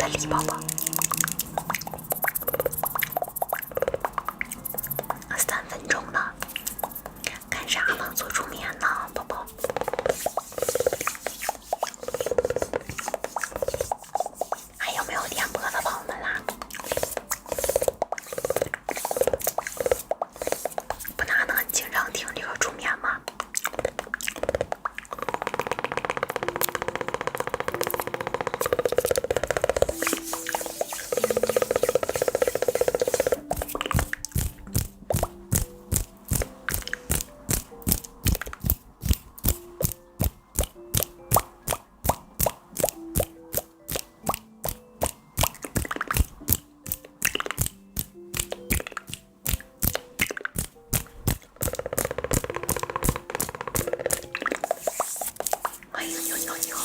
在理宝宝。3分钟呢，干啥呢？做助眠呢，宝宝。还有没有点播的朋友们啦？不拿呢，你经常听这个助眠吗？哎呦呦呦呦！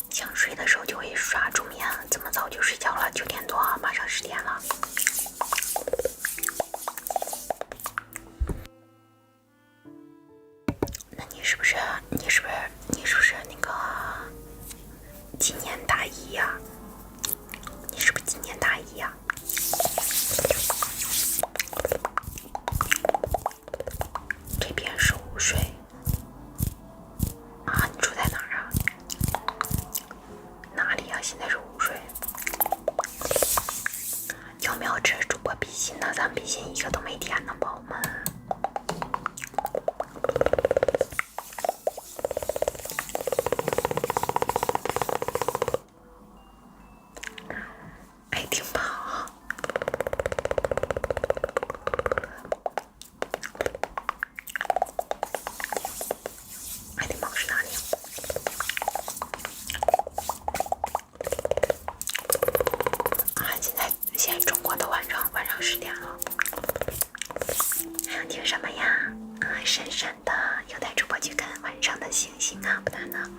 想睡的时候就会刷助眠，这么早就睡觉了？9点多，马上10点了。那你是不是那个今年大一呀？你是不是今年大一呀？这边是午睡啊？你住在哪儿啊？哪里啊？现在是午睡。有没有吃主播比心呢？咱们比心一个都没点呢，宝宝们。哎，挺棒啊！爱丁堡是哪里啊？现在中国的晚上10点了。还想听什么呀？啊，闪闪的，有带主播去看晚上的星星啊，不然呢？